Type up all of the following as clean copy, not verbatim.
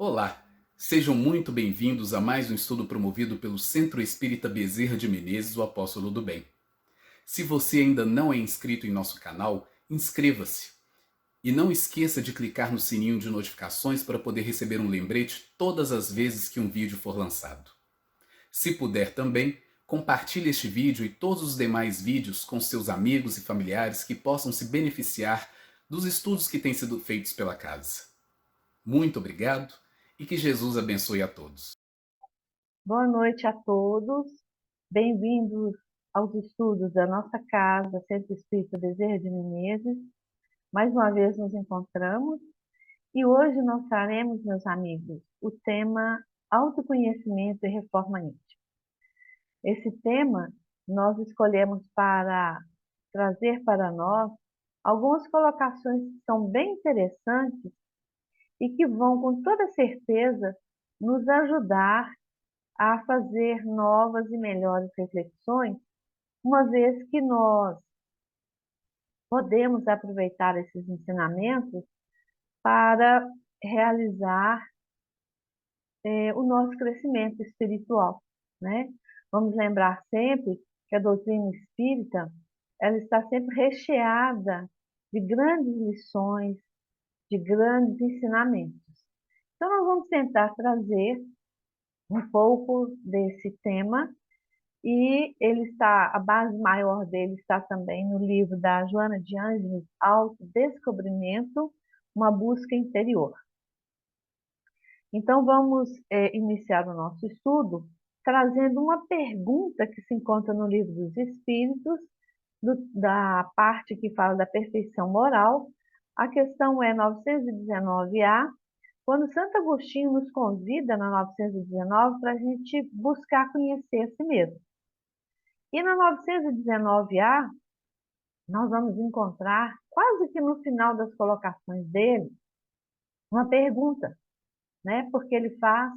Olá, sejam muito bem-vindos a mais um estudo promovido pelo Centro Espírita Bezerra de Menezes, o Apóstolo do Bem. Se você ainda não é inscrito em nosso canal, inscreva-se. E não esqueça de clicar no sininho de notificações para poder receber um lembrete todas as vezes que um vídeo for lançado. Se puder também, compartilhe este vídeo e todos os demais vídeos com seus amigos e familiares que possam se beneficiar dos estudos que têm sido feitos pela casa. Muito obrigado e que Jesus abençoe a todos. Boa noite a todos, bem-vindos aos estudos da nossa casa, Centro Espírita Bezerra de Menezes. Mais uma vez nos encontramos e hoje nós traremos, meus amigos, o tema autoconhecimento e reforma íntima. Esse tema nós escolhemos para trazer para nós algumas colocações que são bem interessantes e que vão, com toda certeza, nos ajudar a fazer novas e melhores reflexões, uma vez que nós podemos aproveitar esses ensinamentos para realizar o nosso crescimento espiritual, né? Vamos lembrar sempre que a doutrina espírita, ela está sempre recheada de grandes lições, de grandes ensinamentos. Então, nós vamos tentar trazer um pouco desse tema. E a base maior dele está também no livro da Joana de Ângeles, Autodescobrimento, uma busca interior. Então, vamos iniciar o nosso estudo trazendo uma pergunta que se encontra no livro dos Espíritos, da parte que fala da perfeição moral. A questão é 919A, quando Santo Agostinho nos convida na 919 para a gente buscar conhecer a si mesmo. E na 919A, nós vamos encontrar, quase que no final das colocações dele, uma pergunta, né? Porque ele faz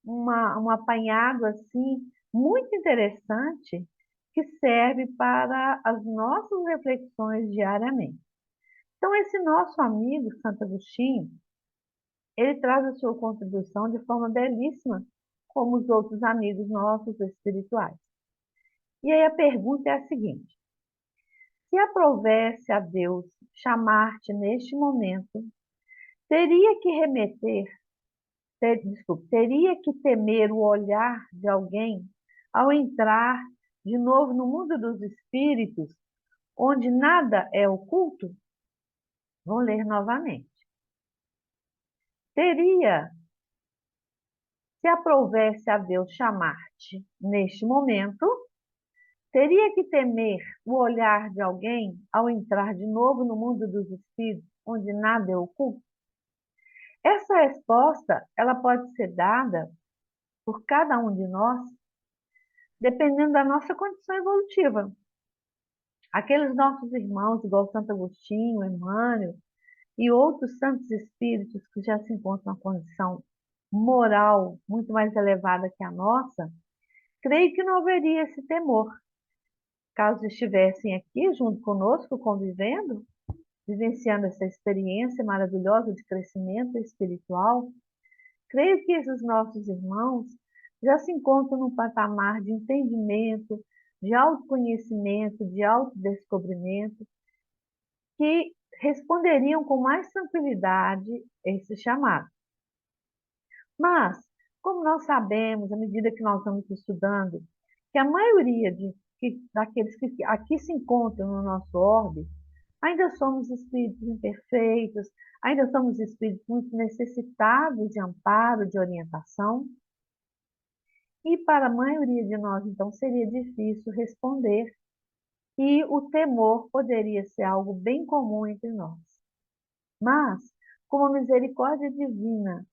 um apanhado assim, muito interessante, que serve para as nossas reflexões diariamente. Então, esse nosso amigo, Santo Agostinho, ele traz a sua contribuição de forma belíssima, como os outros amigos nossos espirituais. E aí a pergunta é a seguinte: se aprovesse a Deus chamar-te neste momento, teria que teria que temer o olhar de alguém ao entrar de novo no mundo dos espíritos, onde nada é oculto? Vou ler novamente. Teria, se aprovesse a Deus chamar-te neste momento, teria que temer o olhar de alguém ao entrar de novo no mundo dos espíritos, onde nada é oculto? Essa resposta, ela pode ser dada por cada um de nós, dependendo da nossa condição evolutiva. Aqueles nossos irmãos, igual Santo Agostinho, Emmanuel e outros santos espíritos que já se encontram em uma condição moral muito mais elevada que a nossa, creio que não haveria esse temor. Caso estivessem aqui junto conosco, convivendo, vivenciando essa experiência maravilhosa de crescimento espiritual, creio que esses nossos irmãos já se encontram num patamar de entendimento, de autoconhecimento, de autodescobrimento, que responderiam com mais tranquilidade esse chamado. Mas, como nós sabemos, à medida que nós vamos estudando, que a maioria daqueles que aqui se encontram no nosso orbe, ainda somos espíritos imperfeitos, ainda somos espíritos muito necessitados de amparo, de orientação. E para a maioria de nós, então, seria difícil responder, e o temor poderia ser algo bem comum entre nós. Mas, como a misericórdia divina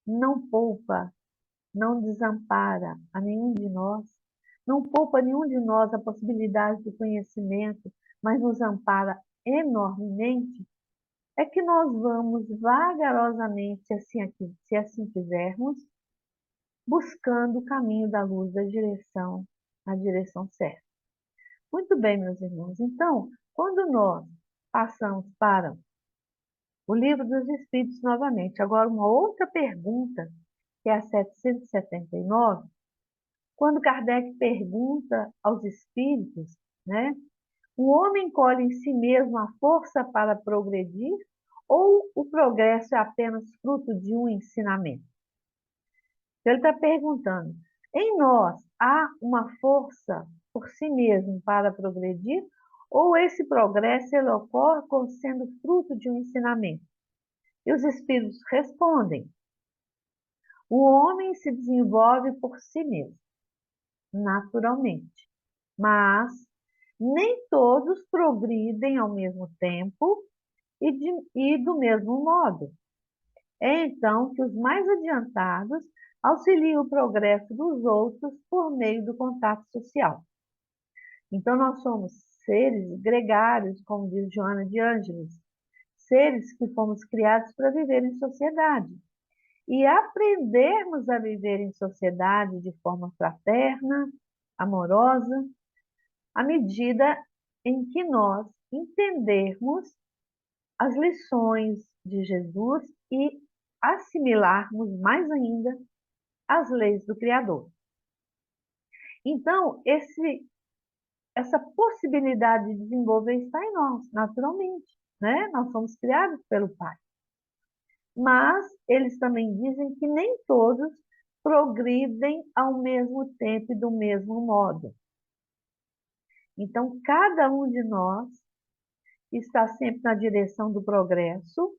não poupa, não desampara a nenhum de nós, não poupa a nenhum de nós a possibilidade do conhecimento, mas nos ampara enormemente, é que nós vamos vagarosamente, se assim quisermos, buscando o caminho da luz, a direção certa. Muito bem, meus irmãos. Então, quando nós passamos para O Livro dos Espíritos novamente. Agora, uma outra pergunta, que é a 779, quando Kardec pergunta aos espíritos, né? O homem colhe em si mesmo a força para progredir ou o progresso é apenas fruto de um ensinamento? Ele está perguntando, em nós há uma força por si mesmo para progredir ou esse progresso ele ocorre como sendo fruto de um ensinamento? E os espíritos respondem, o homem se desenvolve por si mesmo, naturalmente, mas nem todos progridem ao mesmo tempo e do mesmo modo. É então que os mais adiantados auxiliam o progresso dos outros por meio do contato social. Então, nós somos seres gregários, como diz Joana de Ângeles, seres que fomos criados para viver em sociedade. E aprendermos a viver em sociedade de forma fraterna, amorosa, à medida em que nós entendermos as lições de Jesus e assimilarmos mais ainda as leis do Criador. Então, essa possibilidade de desenvolver está em nós, naturalmente, né? Nós somos criados pelo Pai. Mas eles também dizem que nem todos progridem ao mesmo tempo e do mesmo modo. Então, cada um de nós está sempre na direção do progresso,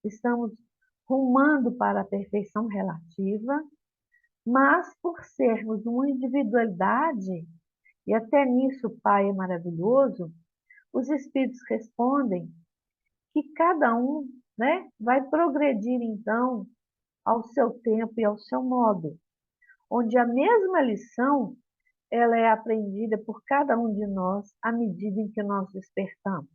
estamos rumando para a perfeição relativa, mas por sermos uma individualidade, e até nisso o Pai é maravilhoso, os Espíritos respondem que cada um, né, vai progredir então ao seu tempo e ao seu modo, onde a mesma lição ela é aprendida por cada um de nós à medida em que nós despertamos.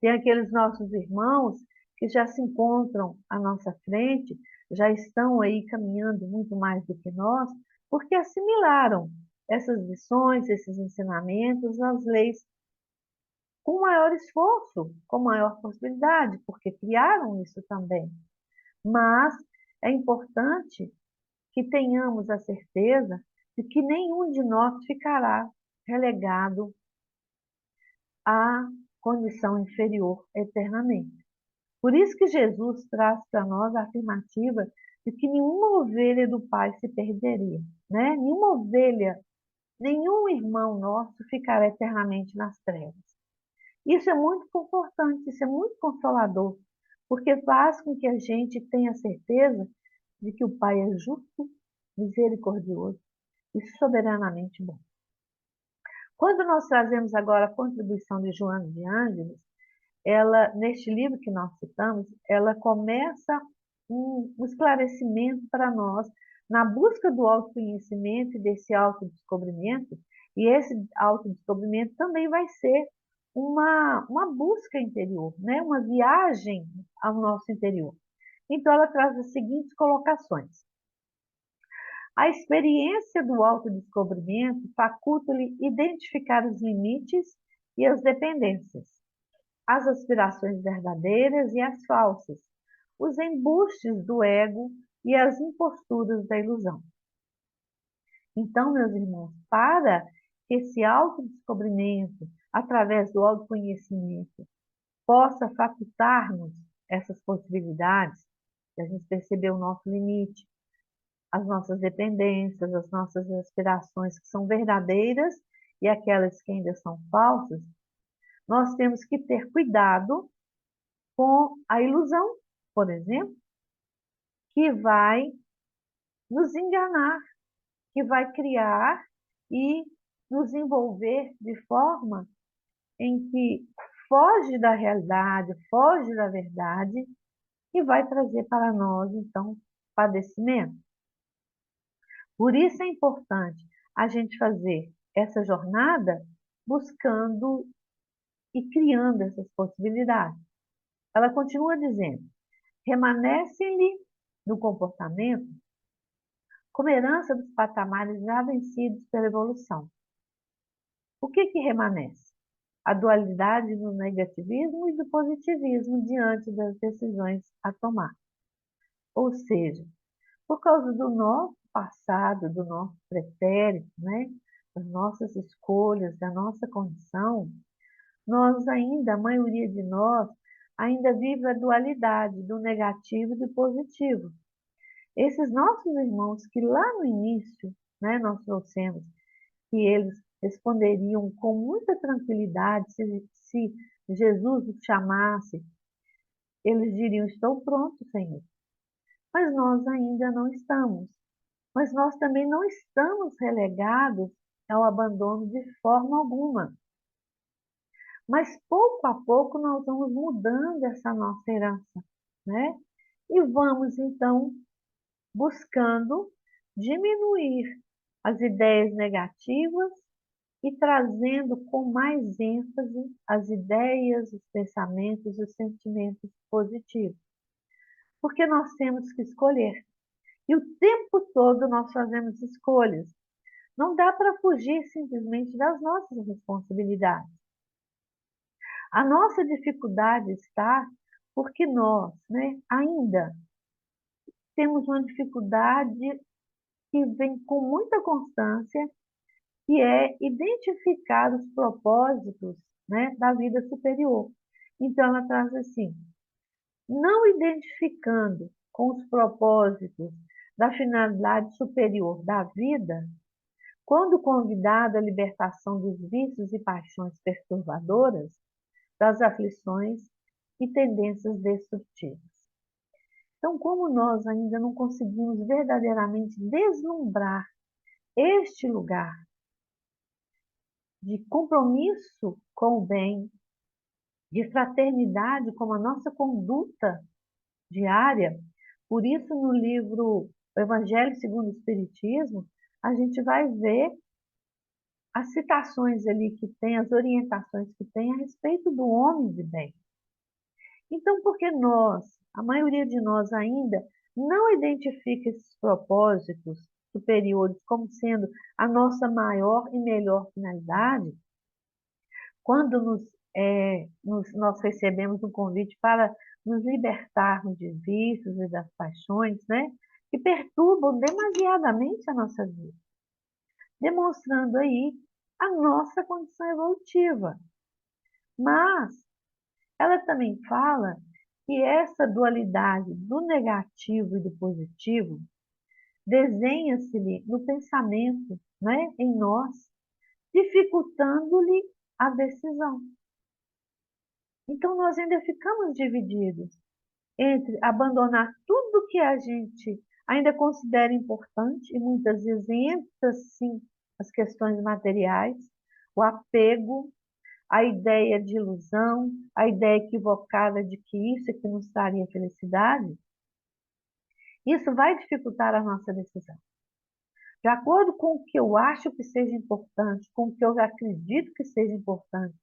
Tem aqueles nossos irmãos que já se encontram à nossa frente, já estão aí caminhando muito mais do que nós, porque assimilaram essas lições, esses ensinamentos, as leis com maior esforço, com maior possibilidade, porque criaram isso também. Mas é importante que tenhamos a certeza de que nenhum de nós ficará relegado à condição inferior eternamente. Por isso que Jesus traz para nós a afirmativa de que nenhuma ovelha do Pai se perderia, né? Nenhuma ovelha, nenhum irmão nosso ficará eternamente nas trevas. Isso é muito confortante, isso é muito consolador, porque faz com que a gente tenha certeza de que o Pai é justo, misericordioso e soberanamente bom. Quando nós trazemos agora a contribuição de Joana de Ângeles, ela, neste livro que nós citamos, ela começa um esclarecimento para nós na busca do autoconhecimento e desse autodescobrimento, e esse autodescobrimento também vai ser uma busca interior, né? Uma viagem ao nosso interior. Então, ela traz as seguintes colocações. A experiência do autodescobrimento faculta-lhe identificar os limites e as dependências, as aspirações verdadeiras e as falsas, os embustes do ego e as imposturas da ilusão. Então, meus irmãos, para que esse autodescobrimento, através do autoconhecimento, possa facultar-nos essas possibilidades, de a gente perceber o nosso limite, as nossas dependências, as nossas aspirações que são verdadeiras e aquelas que ainda são falsas, nós temos que ter cuidado com a ilusão, por exemplo, que vai nos enganar, que vai criar e nos envolver de forma em que foge da realidade, foge da verdade e vai trazer para nós, então, padecimento. Por isso é importante a gente fazer essa jornada buscando e criando essas possibilidades. Ela continua dizendo, remanescem-lhe no comportamento como herança dos patamares já vencidos pela evolução. O que remanesce? a dualidade do negativismo e do positivismo diante das decisões a tomar. Ou seja, por causa do nosso passado, do nosso pretérito, né, das nossas escolhas, da nossa condição, nós ainda, a maioria de nós, ainda vive a dualidade do negativo e do positivo. Esses nossos irmãos que lá no início, né, nós trouxemos, que eles responderiam com muita tranquilidade se Jesus os chamasse, eles diriam: estou pronto, Senhor. Mas nós ainda não estamos. Mas nós também não estamos relegados ao abandono de forma alguma. Mas pouco a pouco nós vamos mudando essa nossa herança, né? E vamos então buscando diminuir as ideias negativas e trazendo com mais ênfase as ideias, os pensamentos, os sentimentos positivos. Porque nós temos que escolher. E o tempo todo nós fazemos escolhas. Não dá para fugir simplesmente das nossas responsabilidades. A nossa dificuldade está porque nós, né, ainda temos uma dificuldade que vem com muita constância, que é identificar os propósitos, né, da vida superior. Então, ela traz assim: não identificando com os propósitos da finalidade superior da vida, quando convidado à libertação dos vícios e paixões perturbadoras, das aflições e tendências destrutivas. Então, como nós ainda não conseguimos verdadeiramente deslumbrar este lugar de compromisso com o bem, de fraternidade como a nossa conduta diária, por isso no livro O Evangelho segundo o Espiritismo, a gente vai ver as citações ali que tem, as orientações que tem a respeito do homem de bem. Então, porque nós, a maioria de nós ainda, não identifica esses propósitos superiores como sendo a nossa maior e melhor finalidade, quando nós recebemos um convite para nos libertarmos de vícios e das paixões, né, que perturbam demasiadamente a nossa vida, demonstrando aí a nossa condição evolutiva. Mas ela também fala que essa dualidade do negativo e do positivo desenha-se-lhe no pensamento, né, em nós, dificultando-lhe a decisão. Então, nós ainda ficamos divididos entre abandonar tudo que a gente ainda considera importante, e muitas vezes entra, sim, as questões materiais, o apego, a ideia de ilusão, a ideia equivocada de que isso é que nos traria felicidade, isso vai dificultar a nossa decisão. De acordo com o que eu acho que seja importante, com o que eu acredito que seja importante,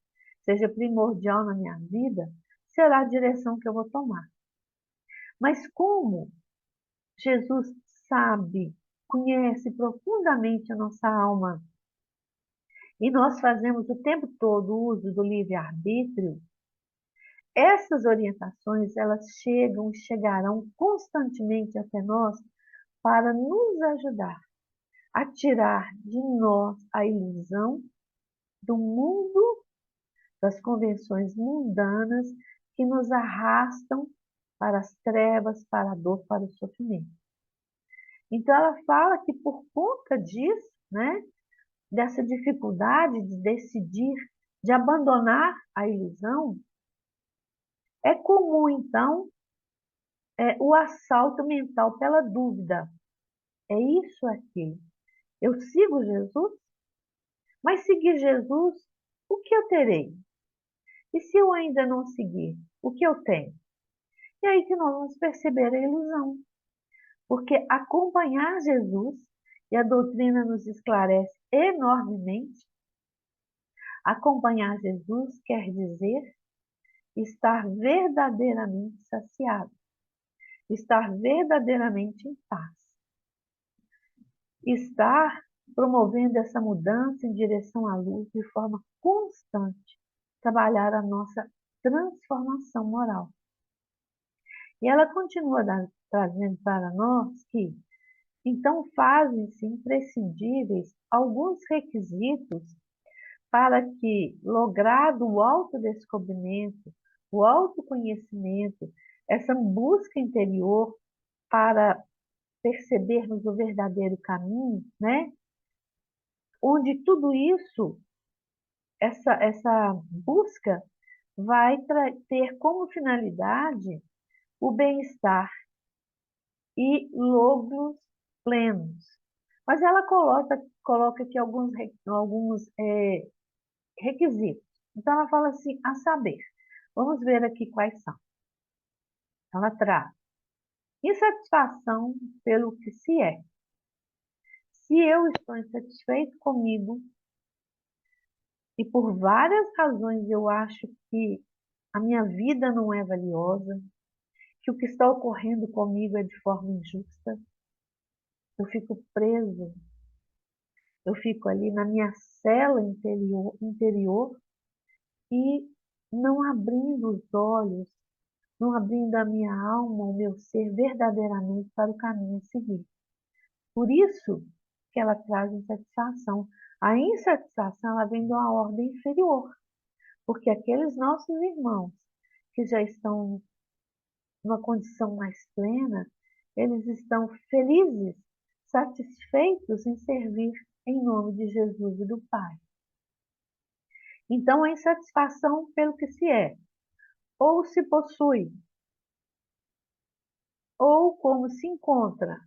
seja primordial na minha vida, será a direção que eu vou tomar. Mas como Jesus sabe, conhece profundamente a nossa alma, e nós fazemos o tempo todo uso do livre-arbítrio, essas orientações, elas chegam e chegarão constantemente até nós para nos ajudar a tirar de nós a ilusão do mundo, das convenções mundanas que nos arrastam para as trevas, para a dor, para o sofrimento. Então, ela fala que por conta disso, né, dessa dificuldade de decidir, de abandonar a ilusão, é comum, então, o assalto mental pela dúvida. É isso aqui. Eu sigo Jesus? Mas seguir Jesus, o que eu terei? E se eu ainda não seguir, o que eu tenho? E aí que nós vamos perceber a ilusão. Porque acompanhar Jesus, e a doutrina nos esclarece enormemente, acompanhar Jesus quer dizer estar verdadeiramente saciado, estar verdadeiramente em paz, estar promovendo essa mudança em direção à luz de forma constante, trabalhar a nossa transformação moral. E ela continua trazendo para nós que, então, fazem-se imprescindíveis alguns requisitos para que, logrado o autodescobrimento, o autoconhecimento, essa busca interior para percebermos o verdadeiro caminho, né? Onde tudo isso, essa busca, vai ter como finalidade o bem-estar e logros plenos. Mas ela coloca aqui alguns requisitos. Então, ela fala assim, a saber, vamos ver aqui quais são. Ela traz insatisfação pelo que se é. Se eu estou insatisfeito comigo e por várias razões eu acho que a minha vida não é valiosa, que o que está ocorrendo comigo é de forma injusta, eu fico preso, eu fico ali na minha cela interior e não abrindo os olhos, não abrindo a minha alma, o meu ser verdadeiramente para o caminho a seguir. Por isso que ela traz insatisfação. A insatisfação ela vem de uma ordem inferior, porque aqueles nossos irmãos que já estão numa condição mais plena, eles estão felizes, satisfeitos em servir em nome de Jesus e do Pai. Então, a insatisfação pelo que se é, ou se possui, ou como se encontra.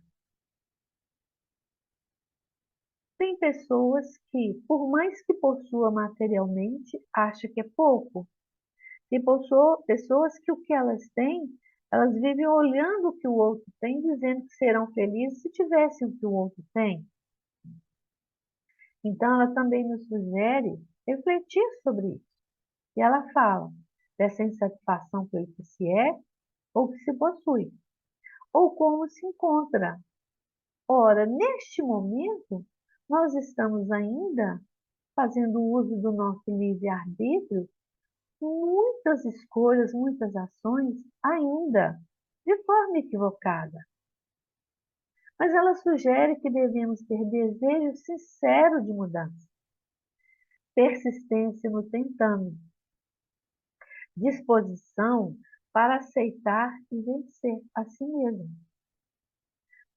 Tem pessoas que, por mais que possua materialmente, acha que é pouco. Tem pessoas que o que elas têm, elas vivem olhando o que o outro tem, dizendo que serão felizes se tivessem o que o outro tem. Então, ela também nos sugere refletir sobre isso. E ela fala dessa insatisfação pelo que se é ou que se possui, ou como se encontra. Ora, neste momento, nós estamos ainda fazendo uso do nosso livre-arbítrio, muitas escolhas, muitas ações ainda de forma equivocada. Mas ela sugere que devemos ter desejo sincero de mudança, persistência no tentando, disposição para aceitar e vencer a si mesmo.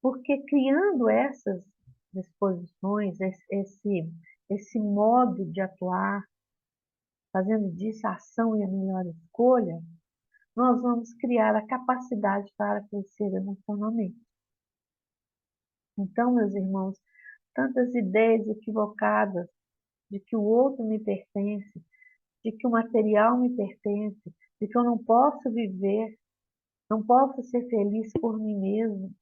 Porque criando essas disposições, esse modo de atuar, fazendo disso a ação e a melhor escolha, nós vamos criar a capacidade para crescer emocionalmente. Então, meus irmãos, tantas ideias equivocadas de que o outro me pertence, de que o material me pertence, de que eu não posso viver, não posso ser feliz por mim mesmo,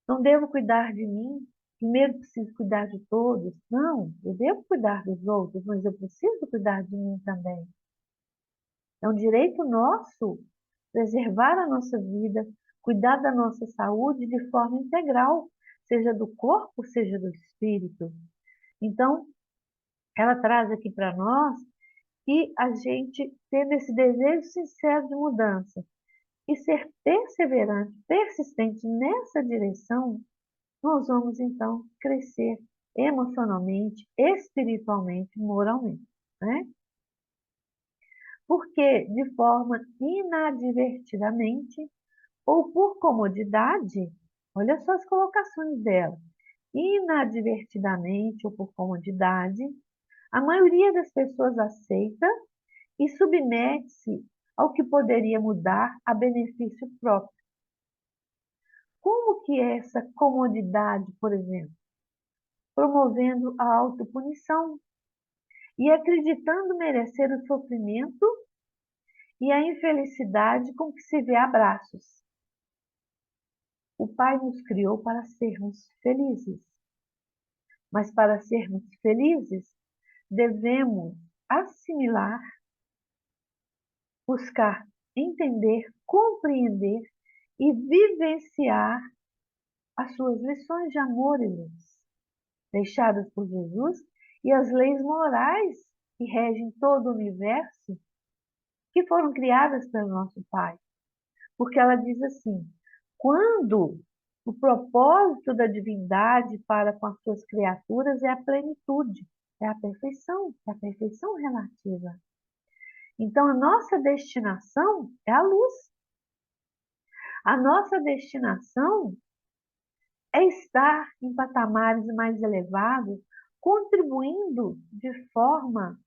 não devo cuidar de mim, primeiro preciso cuidar de todos. Não, eu devo cuidar dos outros, mas eu preciso cuidar de mim também. É um direito nosso preservar a nossa vida, cuidar da nossa saúde de forma integral, seja do corpo, seja do espírito. Então, ela traz aqui para nós que a gente, tendo esse desejo sincero de mudança e ser perseverante, persistente nessa direção, nós vamos então crescer emocionalmente, espiritualmente, moralmente, né? Porque de forma inadvertidamente ou por comodidade, olha só as colocações dela, inadvertidamente ou por comodidade, a maioria das pessoas aceita e submete-se ao que poderia mudar a benefício próprio. Como que é essa comodidade, por exemplo? Promovendo a autopunição e acreditando merecer o sofrimento e a infelicidade com que se vê a braços. O Pai nos criou para sermos felizes, mas para sermos felizes, devemos assimilar, buscar entender, compreender e vivenciar as suas lições de amor e luz, deixadas por Jesus, e as leis morais que regem todo o universo, que foram criadas pelo nosso Pai. Porque ela diz assim: quando o propósito da divindade para com as suas criaturas é a plenitude, é a perfeição relativa. Então, a nossa destinação é a luz. A nossa destinação é estar em patamares mais elevados, contribuindo de forma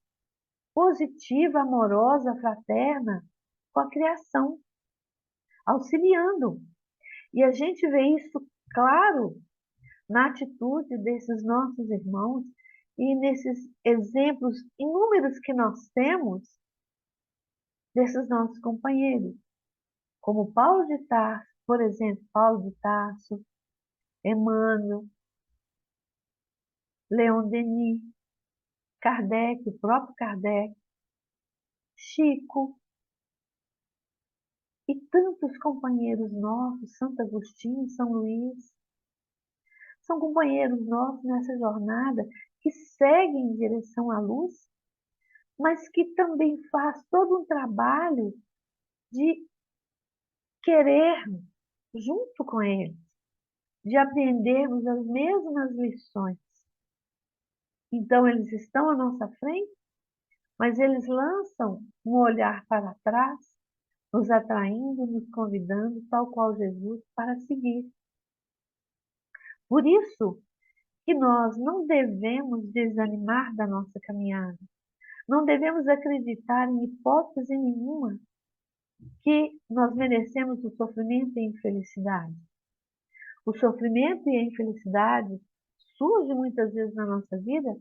positiva, amorosa, fraterna com a criação, auxiliando. E a gente vê isso claro na atitude desses nossos irmãos e nesses exemplos inúmeros que nós temos desses nossos companheiros, como Paulo de Tarso, por exemplo, Paulo de Tarso, Emmanuel, Leon Denis, Kardec, o próprio Kardec, Chico e tantos companheiros nossos, Santo Agostinho, São Luís, são companheiros nossos nessa jornada que seguem em direção à luz, mas que também faz todo um trabalho de querer, junto com eles, de aprendermos as mesmas lições. Então, eles estão à nossa frente, mas eles lançam um olhar para trás, nos atraindo, nos convidando, tal qual Jesus, para seguir. Por isso que nós não devemos desanimar da nossa caminhada. Não devemos acreditar em hipótese nenhuma que nós merecemos o sofrimento e a infelicidade. O sofrimento e a infelicidade surgem muitas vezes na nossa vida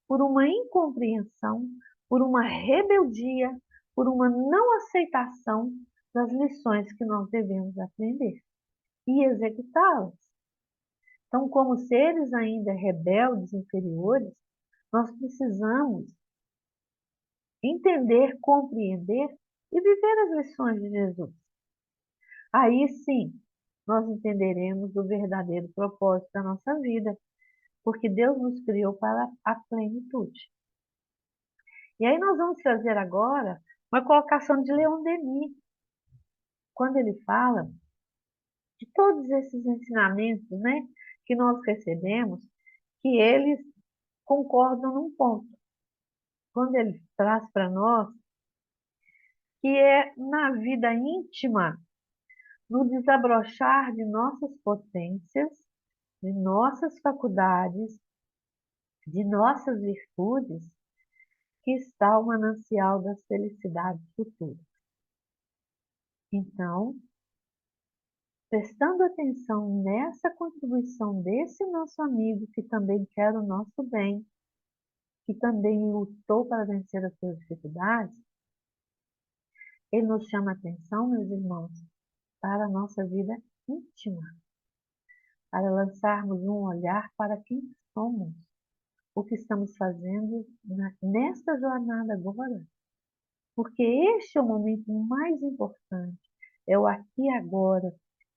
por uma incompreensão, por uma rebeldia, por uma não aceitação das lições que nós devemos aprender e executá-las. Então, como seres ainda rebeldes, inferiores, nós precisamos entender, compreender e viver as lições de Jesus. Aí sim, nós entenderemos o verdadeiro propósito da nossa vida, porque Deus nos criou para a plenitude. E aí nós vamos fazer agora uma colocação de Leon Denis, quando ele fala de todos esses ensinamentos, né, que nós recebemos, que eles concordam num ponto. Quando ele traz para nós que é na vida íntima, no desabrochar de nossas potências, de nossas faculdades, de nossas virtudes, que está o manancial das felicidades futuras. Então, prestando atenção nessa contribuição desse nosso amigo que também quer o nosso bem, que também lutou para vencer as suas dificuldades, ele nos chama a atenção, meus irmãos, para a nossa vida íntima, para lançarmos um olhar para quem somos, o que estamos fazendo nesta jornada agora. Porque este é o momento mais importante, é o aqui e agora,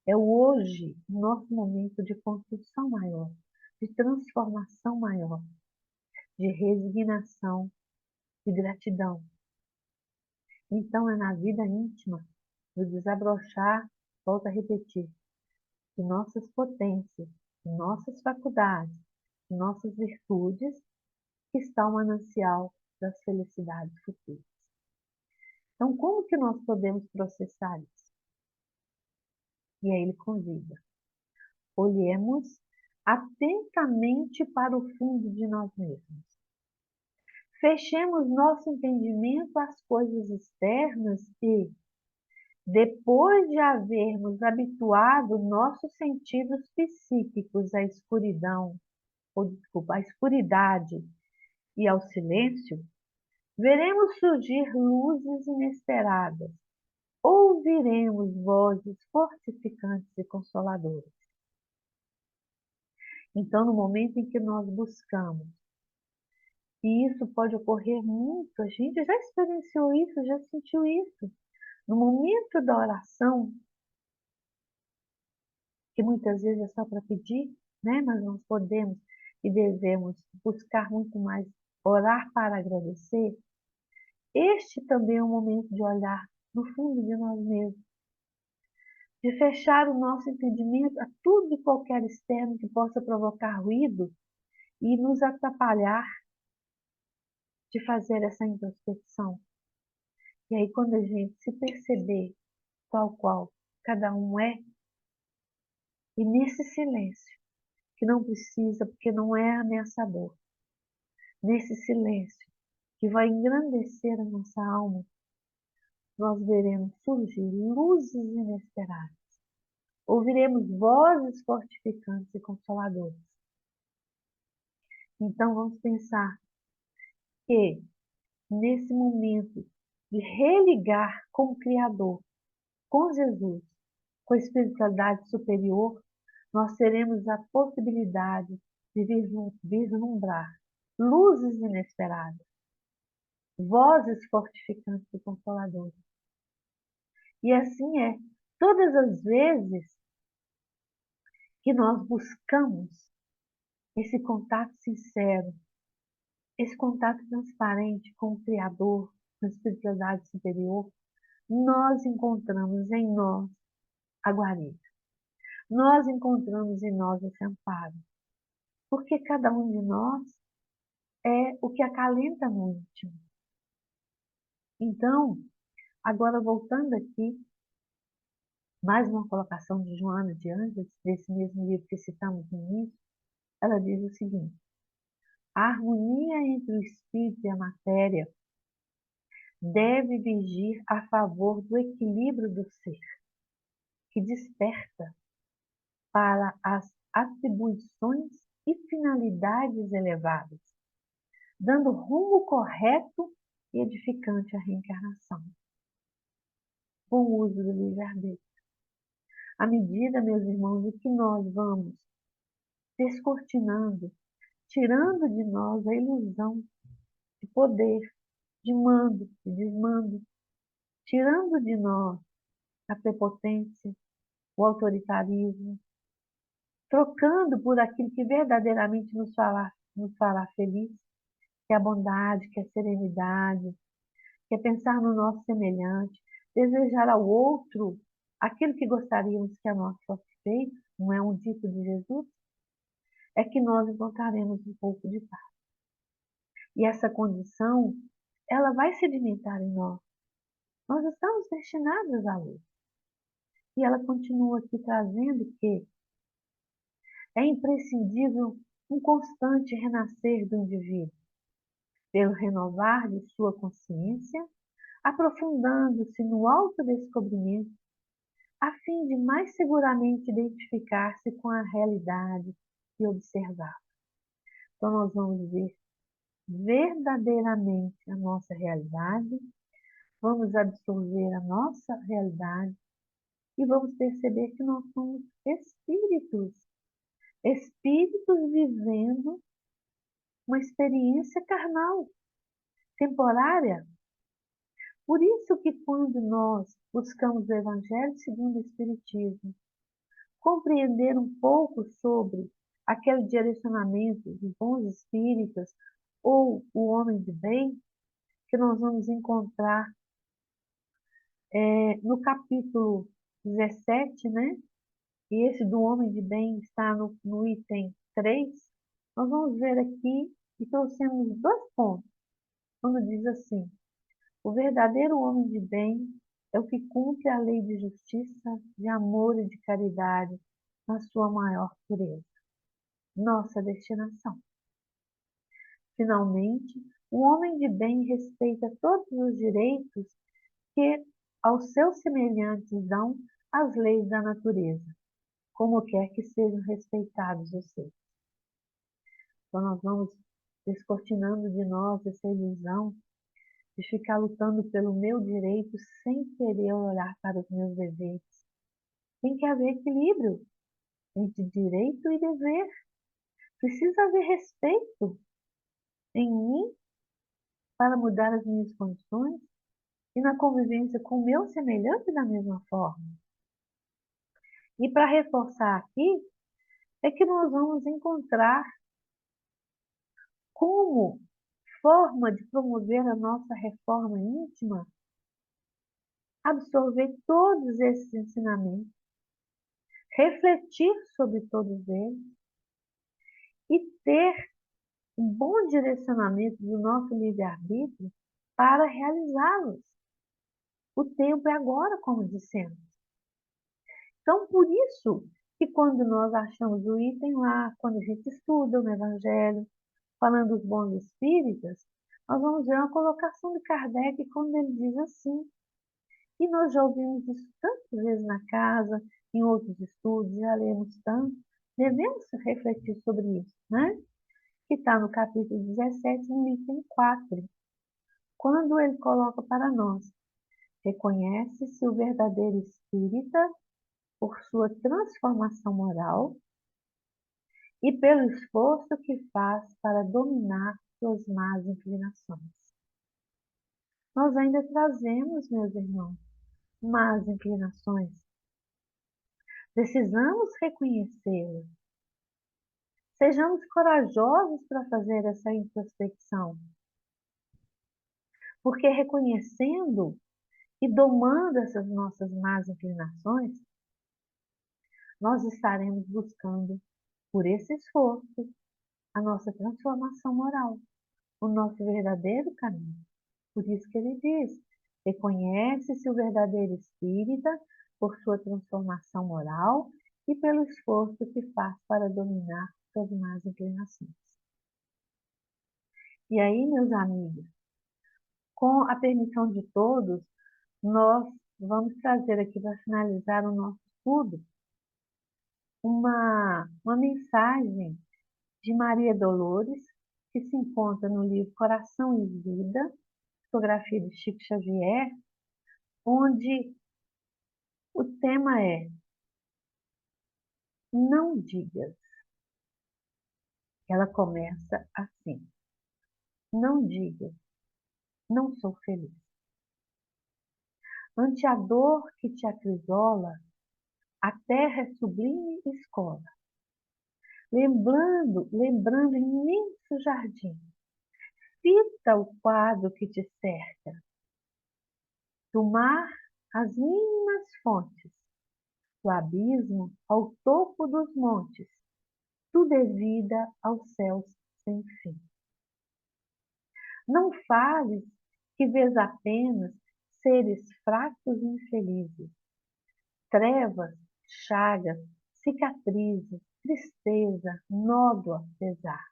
é o hoje, o nosso momento de construção maior, de transformação maior, de resignação, de gratidão. Então é na vida íntima, no desabrochar, volto a repetir, de nossas potências, de nossas faculdades, de nossas virtudes, que está o manancial das felicidades futuras. Então, como que nós podemos processar isso? E aí ele convida. Olhemos atentamente para o fundo de nós mesmos. Fechemos nosso entendimento às coisas externas e, depois de havermos habituado nossos sentidos psíquicos à escuridão, à escuridade e ao silêncio, veremos surgir luzes inesperadas, ouviremos vozes fortificantes e consoladoras. Então, no momento em que nós buscamos, e isso pode ocorrer muito, a gente já experienciou isso, já sentiu isso, no momento da oração, que muitas vezes é só para pedir, né? Mas nós podemos e devemos buscar muito mais orar para agradecer, este também é um momento de olhar no fundo de nós mesmos, de fechar o nosso entendimento a tudo e qualquer externo que possa provocar ruído e nos atrapalhar de fazer essa introspecção. E aí, quando a gente se perceber tal qual cada um é, e nesse silêncio, que não precisa, porque não é ameaçador, nesse silêncio que vai engrandecer a nossa alma, nós veremos surgir luzes inesperadas. Ouviremos vozes fortificantes e consoladoras. Então vamos pensar que nesse momento de religar com o Criador, com Jesus, com a espiritualidade superior, nós teremos a possibilidade de vislumbrar luzes inesperadas, vozes fortificantes e consoladoras. E assim é, todas as vezes que nós buscamos esse contato sincero, esse contato transparente com o Criador, com a espiritualidade superior, nós encontramos em nós a guarida. Nós encontramos em nós esse amparo. Porque cada um de nós é o que acalenta no íntimo. Então, agora voltando aqui, mais uma colocação de Joana de Ângeles, desse mesmo livro que citamos no início, ela diz o seguinte: a harmonia entre o espírito e a matéria deve vigir a favor do equilíbrio do ser, que desperta para as atribuições e finalidades elevadas, dando rumo correto e edificante à reencarnação, com o uso do livre-arbítrio. À medida, meus irmãos, que nós vamos descortinando, tirando de nós a ilusão de poder, de mando, de desmando, tirando de nós a prepotência, o autoritarismo, trocando por aquilo que verdadeiramente nos fará feliz, que é a bondade, que é a serenidade, que é pensar no nosso semelhante, desejar ao outro aquilo que gostaríamos que a nós fosse feito, não é um dito de Jesus? É que nós encontraremos um pouco de paz. E essa condição, ela vai sedimentar em nós. Nós estamos destinados à luz. E ela continua aqui trazendo que é imprescindível um constante renascer do indivíduo, pelo renovar de sua consciência, aprofundando-se no autodescobrimento, a fim de mais seguramente identificar-se com a realidade e observar. Então, nós vamos ver verdadeiramente a nossa realidade, vamos absorver a nossa realidade e vamos perceber que nós somos espíritos, espíritos vivendo uma experiência carnal, temporária. Por isso que quando nós buscamos o Evangelho segundo o Espiritismo, compreender um pouco sobre aquele direcionamento dos bons espíritos ou o homem de bem, que nós vamos encontrar no capítulo 17, né? E esse do homem de bem está no item 3. Nós vamos ver aqui e trouxemos 2 pontos, quando diz assim: o verdadeiro homem de bem é o que cumpre a lei de justiça, de amor e de caridade na sua maior pureza. Nossa destinação. Finalmente, o homem de bem respeita todos os direitos que aos seus semelhantes dão as leis da natureza, como quer que sejam respeitados os seus. Então, nós vamos descortinando de nós essa ilusão de ficar lutando pelo meu direito sem querer olhar para os meus deveres. Tem que haver equilíbrio entre direito e dever. Precisa haver respeito em mim para mudar as minhas condições e na convivência com o meu semelhante da mesma forma. E para reforçar aqui, é que nós vamos encontrar como forma de promover a nossa reforma íntima, absorver todos esses ensinamentos, refletir sobre todos eles e ter um bom direcionamento do nosso livre-arbítrio para realizá-los. O tempo é agora, como dissemos. Então, por isso que quando nós achamos o item lá, quando a gente estuda no Evangelho, falando dos bons espíritas, nós vamos ver uma colocação de Kardec quando ele diz assim, e nós já ouvimos isso tantas vezes na casa, em outros estudos, já lemos tanto, devemos refletir sobre isso, né? Que está no capítulo 17, no item 4, quando ele coloca para nós, reconhece-se o verdadeiro espírita por sua transformação moral e pelo esforço que faz para dominar suas más inclinações. Nós ainda trazemos, meus irmãos, más inclinações. Precisamos reconhecê-las. Sejamos corajosos para fazer essa introspecção. Porque reconhecendo e domando essas nossas más inclinações, nós estaremos buscando, por esse esforço, a nossa transformação moral, o nosso verdadeiro caminho. Por isso que ele diz, reconhece-se o verdadeiro espírita por sua transformação moral e pelo esforço que faz para dominar suas más inclinações. E aí, meus amigos, com a permissão de todos, nós vamos trazer aqui para finalizar o nosso estudo uma mensagem de Maria Dolores, que se encontra no livro Coração e Vida, fotografia de Chico Xavier, onde o tema é Não digas. Ela começa assim: Não digas, não sou feliz. Ante a dor que te acrisola, a terra é sublime escola. Lembrando imenso jardim, fita o quadro que te cerca. Do mar, as mínimas fontes, do abismo ao topo dos montes, tudo é vida aos céus sem fim. Não fales que vês apenas seres fracos e infelizes, trevas, chagas, cicatrizes, tristeza, nódoa, pesar.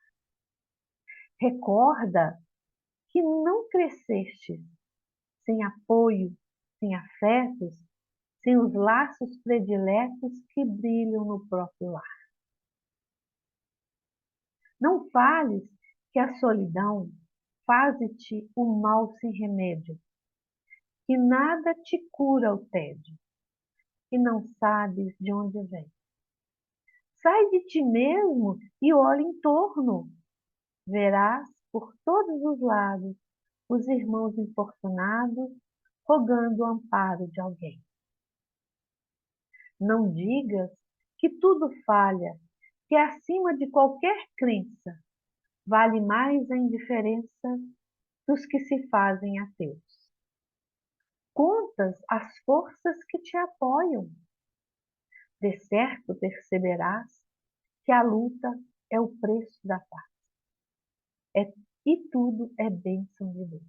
Recorda que não cresceste sem apoio, sem afetos, sem os laços prediletos que brilham no próprio lar. Não fales que a solidão faze-te o mal sem remédio, que nada te cura o tédio, e não sabes de onde vem. Sai de ti mesmo e olha em torno. Verás por todos os lados os irmãos infortunados rogando o amparo de alguém. Não digas que tudo falha, que acima de qualquer crença vale mais a indiferença dos que se fazem ateus. Contas as forças que te apoiam. De certo perceberás que a luta é o preço da paz. E tudo é bênção de Deus.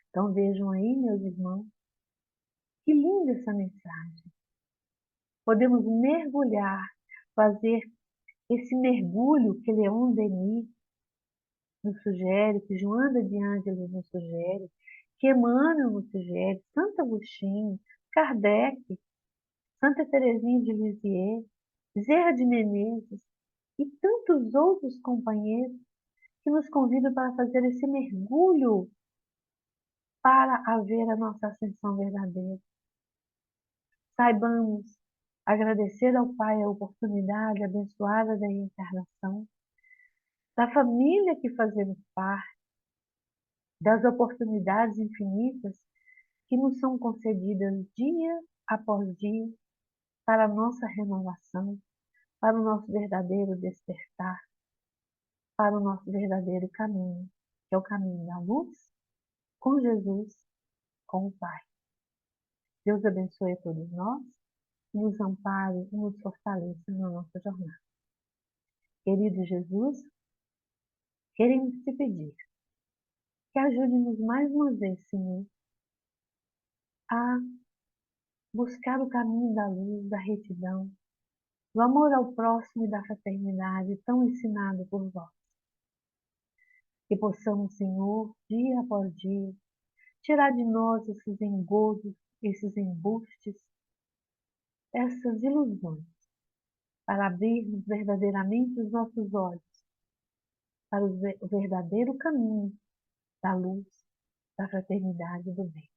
Então vejam aí, meus irmãos, que linda essa mensagem. Podemos mergulhar, fazer esse mergulho que Leon Denis nos sugere, que Joana de Ângeles nos sugere, que Emmanuel nos sugere, Santo Agostinho, Kardec, Santa Teresinha de Lisieux, Bezerra de Menezes e tantos outros companheiros que nos convidam para fazer esse mergulho para haver a nossa ascensão verdadeira. Saibamos agradecer ao Pai a oportunidade abençoada da reencarnação, da família que fazemos parte, das oportunidades infinitas que nos são concedidas dia após dia para a nossa renovação, para o nosso verdadeiro despertar. para o nosso verdadeiro caminho, que é o caminho da luz, com Jesus, com o Pai. Deus abençoe a todos nós, nos ampare e nos fortaleça na nossa jornada. Querido Jesus, queremos te pedir que ajude-nos mais uma vez, Senhor, a buscar o caminho da luz, da retidão, do amor ao próximo e da fraternidade tão ensinado por vós. Que possamos, Senhor, dia após dia, tirar de nós esses engodos, esses embustes, essas ilusões, para abrirmos verdadeiramente os nossos olhos para o verdadeiro caminho da luz, da fraternidade e do bem.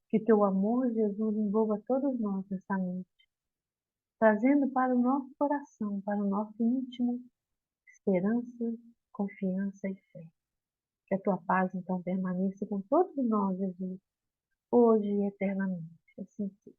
Que teu amor, Jesus, envolva todos nós nessa noite, trazendo para o nosso coração, para o nosso íntimo, esperança, confiança e fé. Que a tua paz, então, permaneça com todos nós, Jesus, hoje e eternamente. Assim seja.